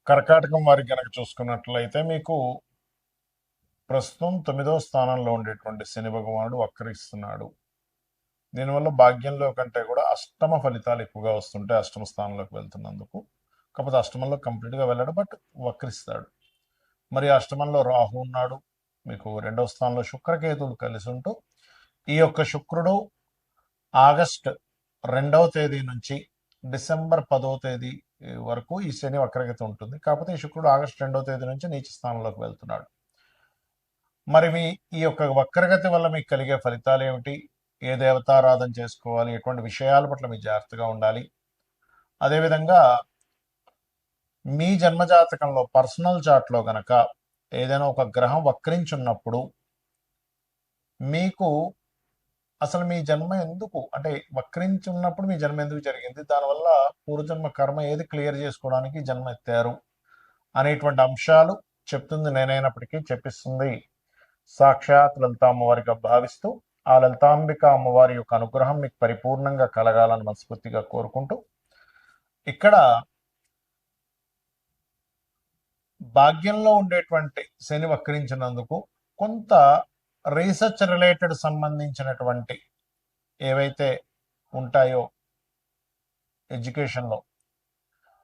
కర్కాటకం వారికి గనక చూసుకున్నట్లయితే మీకు ప్రస్తుతం 9వ స్థానంలో ఉండేటువంటి శని భగవానుడు వక్రిస్తున్నాడు. దీనివల్ల భాగ్యంలో కంటే కూడా అష్టమ ఫలితాలు ఎక్కువగా వస్తుంటాయి అష్టమ స్థానంలోకి వెళ్తున్నందుకు. కాకపోతే అష్టమంలో కంప్లీట్గా వెళ్ళాడు, బట్ వక్రిస్తాడు. మరి అష్టమంలో రాహు ఉన్నాడు, మీకు 2వ స్థానంలో శుక్రకేతువులు కలిసి ఉంటూ ఈ యొక్క శుక్రుడు ఆగస్ట్ 2వ తేదీ నుంచి డిసెంబర్ 10వ తేదీ వరకు ఈ శని వక్రగతి ఉంటుంది. కాకపోతే ఈ శుక్రుడు ఆగస్ట్ 2వ తేదీ నుంచి నీచ స్థానంలోకి వెళ్తున్నాడు. మరి మీ ఈ యొక్క వక్రగతి వల్ల మీకు కలిగే ఫలితాలు ఏమిటి, ఏ దేవతారాధన చేసుకోవాలి, ఎటువంటి విషయాల పట్ల మీరు జాగ్రత్తగా ఉండాలి. అదేవిధంగా మీ జన్మజాతకంలో పర్సనల్ చార్ట్లో గనక ఏదైనా ఒక గ్రహం వక్రించున్నప్పుడు మీకు అసలు మీ జన్మ ఎందుకు, అంటే వక్రించున్నప్పుడు మీ జన్మ ఎందుకు జరిగింది, దానివల్ల పూర్వజన్మ కర్మ ఏది క్లియర్ చేసుకోవడానికి జన్మ ఎత్తారు అనేటువంటి అంశాలు చెప్తుంది నేనైనప్పటికీ చెప్పిస్తుంది సాక్షాత్ లలిత అమ్మవారిగా భావిస్తూ ఆ లలితాంబిక అమ్మవారి యొక్క అనుగ్రహం మీకు పరిపూర్ణంగా కలగాలని మనస్ఫూర్తిగా కోరుకుంటూ, ఇక్కడ భాగ్యంలో ఉండేటువంటి శని వక్రించినందుకు కొంత రీసెర్చ్ రిలేటెడ్ సంబంధించినటువంటి ఏవైతే ఉంటాయో ఎడ్యుకేషన్లో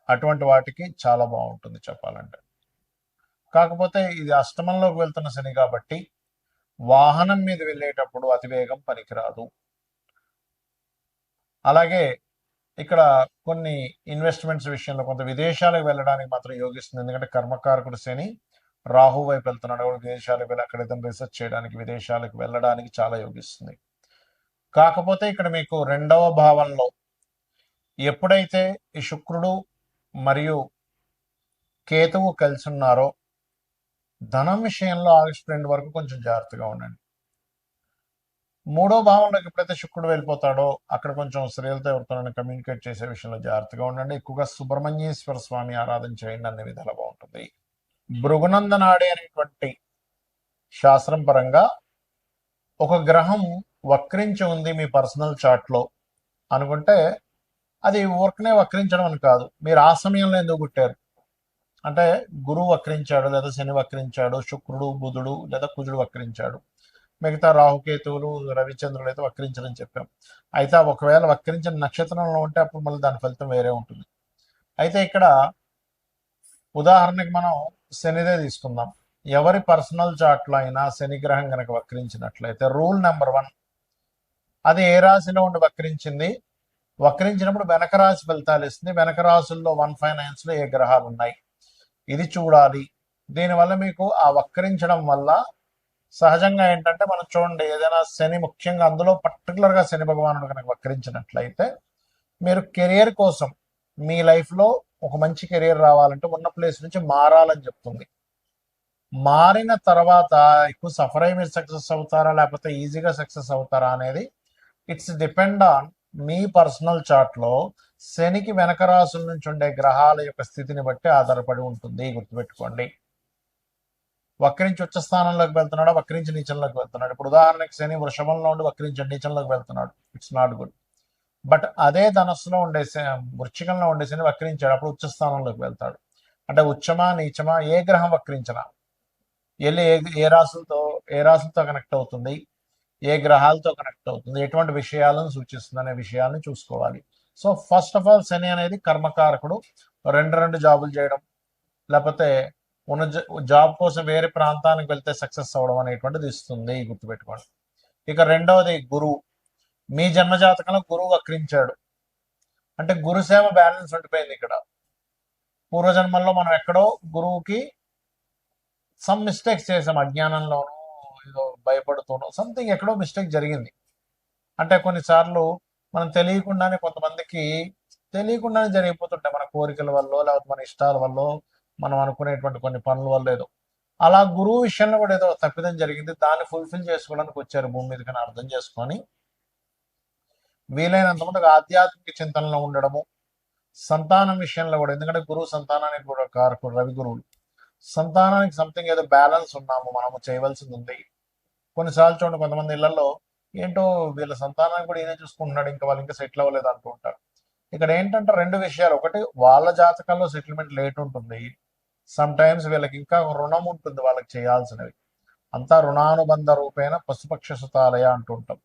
అటువంటి వాటికి చాలా బాగుంటుంది చెప్పాలంటే. కాకపోతే ఇది అష్టమంలోకి వెళ్తున్న శని కాబట్టి వాహనం మీద వెళ్ళేటప్పుడు అతివేగం పనికిరాదు. అలాగే ఇక్కడ కొన్ని ఇన్వెస్ట్మెంట్స్ విషయంలో కొంత విదేశాలకు వెళ్ళడానికి మాత్రం యోగిస్తుంది. ఎందుకంటే కర్మకారకుడు శని రాహు వైపు వెళ్తున్నాడు, విదేశాలకు వెళ్ళి అక్కడ ఏదైనా రీసెర్చ్ చేయడానికి విదేశాలకు వెళ్ళడానికి చాలా యోగిస్తుంది. కాకపోతే ఇక్కడ మీకు 2వ భావంలో ఎప్పుడైతే ఈ శుక్రుడు మరియు కేతువు కలిసి ఉన్నారో ధనం విషయంలో ఆగస్టు 2 వరకు కొంచెం జాగ్రత్తగా ఉండండి. 3వ భావంలోకి ఎప్పుడైతే శుక్రుడు వెళ్ళిపోతాడో అక్కడ కొంచెం స్త్రీలతో ఎవరితోనైనా కమ్యూనికేట్ చేసే విషయంలో జాగ్రత్తగా ఉండండి. ఎక్కువగా సుబ్రహ్మణ్యేశ్వర స్వామి ఆరాధన చేయండి, అన్ని విధాలు బాగుంటుంది. భృగునందనాడే అనేటువంటి శాస్త్రం పరంగా ఒక గ్రహం వక్రించి ఉంది మీ పర్సనల్ చార్ట్లో అనుకుంటే అది ఊరికనే వక్రించడం అని కాదు, మీరు ఆ సమయంలో ఎందుకు పుట్టారు అంటే గురువు వక్రించాడు, లేదా శని వక్రించాడు, శుక్రుడు బుధుడు లేదా కుజుడు వక్రించాడు, మిగతా రాహుకేతువులు రవిచంద్రులు అయితే వక్రించడం చెప్పాం. అయితే ఒకవేళ వక్రించిన నక్షత్రంలో ఉంటే అప్పుడు మళ్ళీ దాని ఫలితం వేరే ఉంటుంది. అయితే ఇక్కడ ఉదాహరణకి మనం శనిదే తీసుకుందాం. ఎవరి పర్సనల్ చార్ట్లో అయినా శని గ్రహం కనుక వక్రించినట్లయితే రూల్ నెంబర్ 1, అది ఏ రాశిలో ఉండి వక్రించింది, వక్రించినప్పుడు వెనక రాశి ఫలితాలు ఇస్తుంది, వెనక రాశుల్లో 159లో ఏ గ్రహాలు ఉన్నాయి ఇది చూడాలి. దీనివల్ల మీకు ఆ వక్రించడం వల్ల సహజంగా ఏంటంటే మనం చూడండి, ఏదైనా శని ముఖ్యంగా అందులో పర్టికులర్గా శని భగవానుడు కనుక వక్రించినట్లయితే మీరు కెరియర్ కోసం మీ లైఫ్లో ఒక మంచి కెరియర్ రావాలంటే ఉన్న ప్లేస్ నుంచి మారాలని చెప్తుంది. మారిన తర్వాత ఎక్కువ సఫర్ అయ్యి మీరు సక్సెస్ అవుతారా లేకపోతే ఈజీగా సక్సెస్ అవుతారా అనేది ఇట్స్ డిపెండ్ ఆన్ మీ పర్సనల్ చార్ట్లో శనికి వెనక రాసుల నుంచి ఉండే గ్రహాల యొక్క స్థితిని బట్టి ఆధారపడి ఉంటుంది, గుర్తుపెట్టుకోండి. వక్రించి ఉచ్చ స్థానంలోకి వెళ్తున్నాడు, వక్రించి నీచంలోకి వెళ్తున్నాడు. ఇప్పుడు ఉదాహరణకి శని వృషభంలో ఉండి వక్రించి నీచంలోకి వెళ్తున్నాడు, ఇట్స్ నాట్ గుడ్. బట్ అదే ధనస్సులో ఉండే వృశ్చికంలో ఉండే శని వక్రించాడు, అప్పుడు ఉచ్చ స్థానంలోకి వెళ్తాడు. అంటే ఉచ్చమా నీచమా ఏ గ్రహం వక్రించినా వెళ్ళి ఏ రాసులతో కనెక్ట్ అవుతుంది, ఏ గ్రహాలతో కనెక్ట్ అవుతుంది, ఎటువంటి విషయాలను సూచిస్తుంది అనే విషయాన్ని చూసుకోవాలి. సో ఫస్ట్ ఆఫ్ ఆల్ శని అనేది కర్మకారకుడు. రెండు జాబులు చేయడం లేకపోతే ఉన్న జాబ్ కోసం వేరే ప్రాంతానికి వెళ్తే సక్సెస్ అవ్వడం అనేటువంటిది ఇస్తుంది, గుర్తుపెట్టుకోండి. ఇక రెండవది గురువు. మీ జన్మజాతకంలో గురువు వక్రించాడు అంటే గురుసేవ బ్యాలెన్స్ ఉండిపోయింది. ఇక్కడ పూర్వజన్మల్లో మనం ఎక్కడో గురువుకి సమ్ మిస్టేక్స్ చేసాం, అజ్ఞానంలోనూ ఏదో భయపడుతూనో సంథింగ్ ఎక్కడో మిస్టేక్ జరిగింది. అంటే కొన్నిసార్లు మనం తెలియకుండానే కొంతమందికి తెలియకుండానే జరిగిపోతుంటాయి, మన కోరికల వల్ల లేకపోతే మన ఇష్టాల వల్ల మనం అనుకునేటువంటి కొన్ని పనుల వల్ల ఏదో అలా గురువు విషయంలో కూడా ఏదో తప్పిదం జరిగింది, దాన్ని ఫుల్ఫిల్ చేసుకోవడానికి వచ్చారు భూమి మీద కానీ అర్థం చేసుకొని వీలైనంత మటుకు ఆధ్యాత్మిక చింతనలో ఉండడము. సంతానం విషయంలో కూడా, ఎందుకంటే గురువు సంతానానికి కూడా కారకుడు, రవి గురువులు. సంతానానికి సంథింగ్ ఏదో బ్యాలెన్స్ ఉన్నాము మనము చేయవలసింది ఉంది. కొన్నిసార్లు చూడండి కొంతమంది ఇళ్లలో ఏంటో వీళ్ళ సంతానాన్ని కూడా ఈయన చూసుకుంటున్నాడు, ఇంకా వాళ్ళు ఇంకా సెటిల్ అవ్వలేదు అంటూ ఉంటారు. ఇక్కడ ఏంటంటే రెండు విషయాలు, ఒకటి వాళ్ళ జాతకాల్లో సెటిల్మెంట్ లేట్ ఉంటుంది, సమ్ టైమ్స్ వీళ్ళకి ఇంకా రుణం ఉంటుంది వాళ్ళకి చేయాల్సినవి. అంతా రుణానుబంధ రూపేణ పశుపక్ష సుతాలయ అంటుంటాం.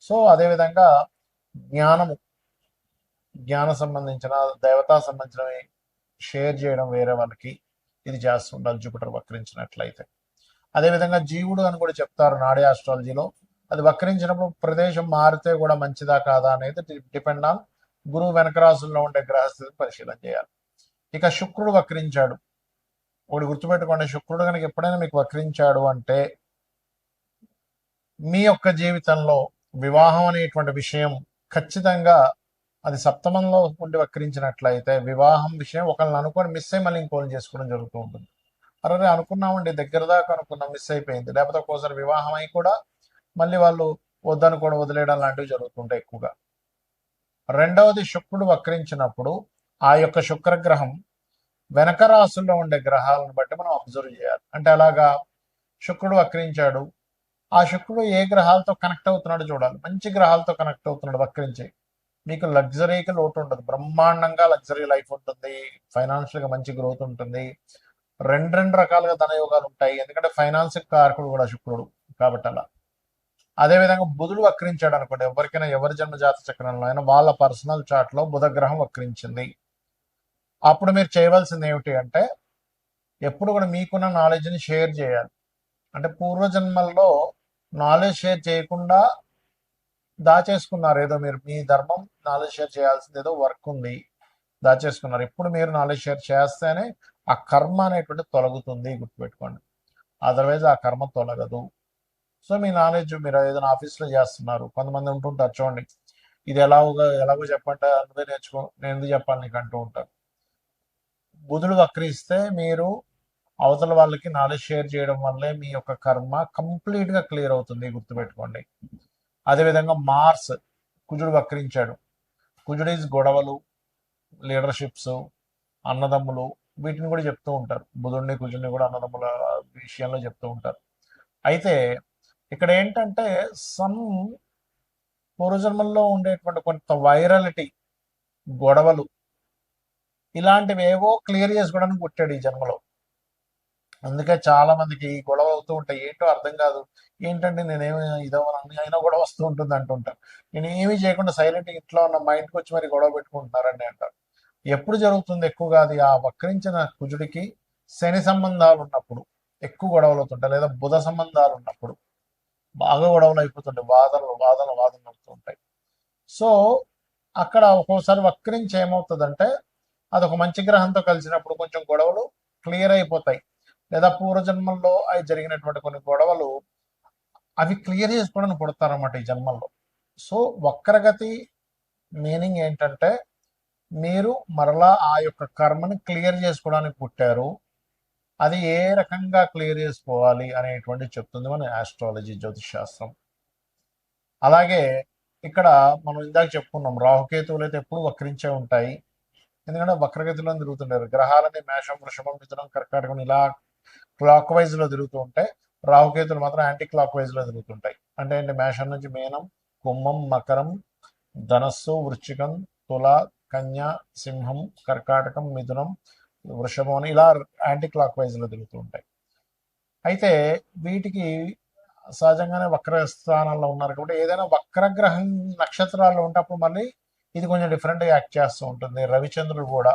సో అదేవిధంగా జ్ఞానము, జ్ఞాన సంబంధించిన దేవతా సంబంధించినవి షేర్ చేయడం వేరే వాళ్ళకి, ఇది చేస్తుండాలి జూపిటర్ వక్రించినట్లయితే. అదేవిధంగా జీవుడు అని కూడా చెప్తారు నాడీ ఆస్ట్రాలజీలో. అది వక్రించినప్పుడు ప్రదేశం మారితే కూడా మంచిదా కాదా అనేది డిపెండ్ ఆన్ గురువు వెనక రాసుల్లో ఉండే గ్రహస్థితిని పరిశీలన చేయాలి. ఇక శుక్రుడు వక్రించాడు, ఒకటి గుర్తుపెట్టుకోండి, శుక్రుడు కనుక ఎప్పుడైనా మీకు వక్రించాడు అంటే మీ యొక్క జీవితంలో వివాహం అనేటువంటి విషయం ఖచ్చితంగా, అది సప్తమంలో ఉండి వక్రించినట్లయితే వివాహం విషయం ఒకళ్ళని అనుకొని మిస్ అయ్యి మళ్ళీ ఇంకోళ్ళని చేసుకోవడం జరుగుతూ ఉంటుంది. అరే అనుకున్నామండి, దగ్గర దాకా అనుకున్నాం, మిస్ అయిపోయింది. లేకపోతే ఒక్కోసారి వివాహం అయి కూడా మళ్ళీ వాళ్ళు వద్దనుకోవడం, వదిలేయడం లాంటివి జరుగుతుంటాయి ఎక్కువగా. రెండవది, శుక్రుడు వక్రించినప్పుడు ఆ యొక్క శుక్రగ్రహం వెనక రాసుల్లో ఉండే గ్రహాలను బట్టి మనం అబ్జర్వ్ చేయాలి. అంటే అలాగా శుక్రుడు వక్రించాడు, ఆ శుక్రుడు ఏ గ్రహాలతో కనెక్ట్ అవుతున్నాడో చూడాలి. మంచి గ్రహాలతో కనెక్ట్ అవుతున్నాడు వక్రించి, మీకు లగ్జరీకి లోటు ఉండదు, బ్రహ్మాండంగా లగ్జరీ లైఫ్ ఉంటుంది, ఫైనాన్షియల్గా మంచి గ్రోత్ ఉంటుంది, రెండు రకాలుగా ధనయోగాలు ఉంటాయి. ఎందుకంటే ఫైనాన్స్ కారకుడు కూడా శుక్రుడు కాబట్టి అలా. అదేవిధంగా బుధుడు వక్రించాడు అనుకోండి, ఎవరికైనా ఎవరి జన్మ జాత చక్రంలో అయినా వాళ్ళ పర్సనల్ చార్ట్ లో బుధ గ్రహం వక్రించింది, అప్పుడు మీరు చేయవలసింది ఏమిటి అంటే ఎప్పుడు కూడా మీకున్న నాలెడ్జ్ని షేర్ చేయాలి. అంటే పూర్వజన్మల్లో నాలెడ్జ్ షేర్ చేయకుండా దాచేసుకున్నారు, ఏదో మీరు మీ ధర్మం నాలెడ్జ్ షేర్ చేయాల్సింది ఏదో వర్క్ ఉంది, దాచేసుకున్నారు. ఇప్పుడు మీరు నాలెడ్జ్ షేర్ చేస్తేనే ఆ కర్మ అనేటువంటి తొలగుతుంది, గుర్తుపెట్టుకోండి. అదర్వైజ్ ఆ కర్మ తొలగదు. సో మీ నాలెడ్జ్, మీరు ఏదైనా ఆఫీస్లో చేస్తున్నారు, కొంతమంది ఉంటుంటారు చూడండి, ఇది ఎలాగో చెప్పంటే నువ్వే నేర్చుకో, నేను ఎందుకు చెప్పాలి నీకు అంటూ ఉంటారు. బుధుడు వక్రిస్తే మీరు అవతల వాళ్ళకి నాలెడ్జ్ షేర్ చేయడం వల్లే మీ యొక్క కర్మ కంప్లీట్గా క్లియర్ అవుతుంది, గుర్తుపెట్టుకోండి. అదేవిధంగా మార్స్, కుజుడు వక్రించాడు. కుజుడు ఈజ్ గొడవలు, లీడర్షిప్స్, అన్నదమ్ములు, వీటిని కూడా చెప్తూ ఉంటారు. బుధుడిని కుజుడిని కూడా అన్నదమ్ముల విషయంలో చెప్తూ ఉంటారు. అయితే ఇక్కడ ఏంటంటే సమ్ పూర్వజన్మల్లో ఉండేటువంటి కొంత వైరాలిటీ, గొడవలు, ఇలాంటివి ఏవో క్లియర్ చేసుకోవడానికి పుట్టాడు ఈ జన్మలో. అందుకే చాలా మందికి గొడవ అవుతూ ఉంటాయి, ఏంటో అర్థం కాదు, ఏంటంటే నేనేమి ఇదో అయినా గొడవ వస్తూ ఉంటుంది అంటుంటాను. నేను ఏమీ చేయకుండా సైలెంట్ ఇంట్లో ఉన్న మైండ్కి వచ్చి మరి గొడవ పెట్టుకుంటున్నారని అంటారు. ఎప్పుడు జరుగుతుంది ఎక్కువగా అది, ఆ వక్రించిన కుజుడికి శని సంబంధాలు ఉన్నప్పుడు ఎక్కువ గొడవలు అవుతుంటాయి, లేదా బుధ సంబంధాలు ఉన్నప్పుడు బాగా గొడవలు అయిపోతుంటాయి, వాదనలు అవుతుంటాయి. సో అక్కడ ఒక్కోసారి వక్రించి ఏమవుతుందంటే అదొక మంచి గ్రహంతో కలిసినప్పుడు కొంచెం గొడవలు క్లియర్ అయిపోతాయి, లేదా పూర్వజన్మల్లో అవి జరిగినటువంటి కొన్ని గొడవలు అవి క్లియర్ చేసుకోవడానికి పుడతారన్నమాట ఈ జన్మల్లో. సో వక్రగతి మీనింగ్ ఏంటంటే మీరు మరలా ఆ యొక్క కర్మని క్లియర్ చేసుకోవడానికి పుట్టారు, అది ఏ రకంగా క్లియర్ చేసుకోవాలి అనేటువంటి చెప్తుంది మన ఆస్ట్రాలజీ, జ్యోతిష్ శాస్త్రం. అలాగే ఇక్కడ మనం ఇందాక చెప్పుకున్నాం, రాహుకేతువులు అయితే ఎప్పుడు వక్రించే ఉంటాయి, ఎందుకంటే వక్రగతిలో తిరుగుతుంటారు. గ్రహాలని మేషం, వృషభం, మిథునం, కర్కాటకం ఇలా క్లాక్ వైజ్ లో తిరుగుతూ ఉంటాయి, రాహుకేతులు మాత్రం యాంటీ క్లాక్ వైజ్ లో తిరుగుతుంటాయి. అంటే మేషం నుంచి మీనం, కుంభం, మకరం, ధనస్సు, వృశ్చికం, తుల, కన్య, సింహం, కర్కాటకం, మిథునం, వృషభం అని ఇలా యాంటీ క్లాక్ వైజ్ లో తిరుగుతూ ఉంటాయి. అయితే వీటికి సహజంగానే వక్ర స్థానాల్లో ఉన్నారు కాబట్టి ఏదైనా వక్రగ్రహం నక్షత్రాల్లో ఉంటే అప్పుడు మళ్ళీ ఇది కొంచెం డిఫరెంట్గా యాక్ట్ చేస్తూ ఉంటుంది. రవిచంద్రుడు కూడా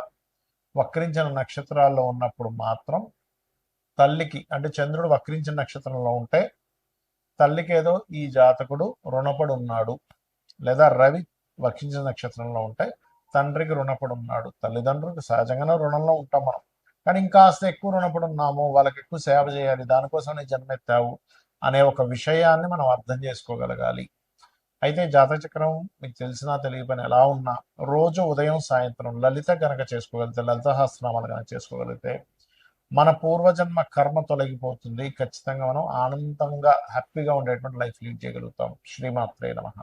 వక్రించిన నక్షత్రాల్లో ఉన్నప్పుడు మాత్రం తల్లికి, అంటే చంద్రుడు వక్రించిన నక్షత్రంలో ఉంటే తల్లికి ఏదో ఈ జాతకుడు రుణపడి ఉన్నాడు, లేదా రవి వక్రించిన నక్షత్రంలో ఉంటే తండ్రికి రుణపడి ఉన్నాడు. తల్లిదండ్రులకు సహజంగానే రుణంలో ఉంటాం మనం, కానీ ఇంకాస్త ఎక్కువ రుణపడి ఉన్నాము, వాళ్ళకి ఎక్కువ సేవ చేయాలి, దానికోసం నీ జన్మెత్తావు అనే ఒక విషయాన్ని మనం అర్థం చేసుకోగలగాలి. అయితే జాతక చక్రం మీకు తెలిసినా తెలియని ఎలా ఉన్నా రోజు ఉదయం సాయంత్రం లలిత గనక చేసుకోగలిగితే, లలిత సహస్రనామాలు గనక చేసుకోగలిగితే మన పూర్వజన్మ కర్మ తొలగిపోతుంది. ఖచ్చితంగా మనం ఆనందంగా హ్యాపీగా ఉండేటువంటి లైఫ్ లీడ్ చేయగలుగుతాం. శ్రీమాత్రే నమః.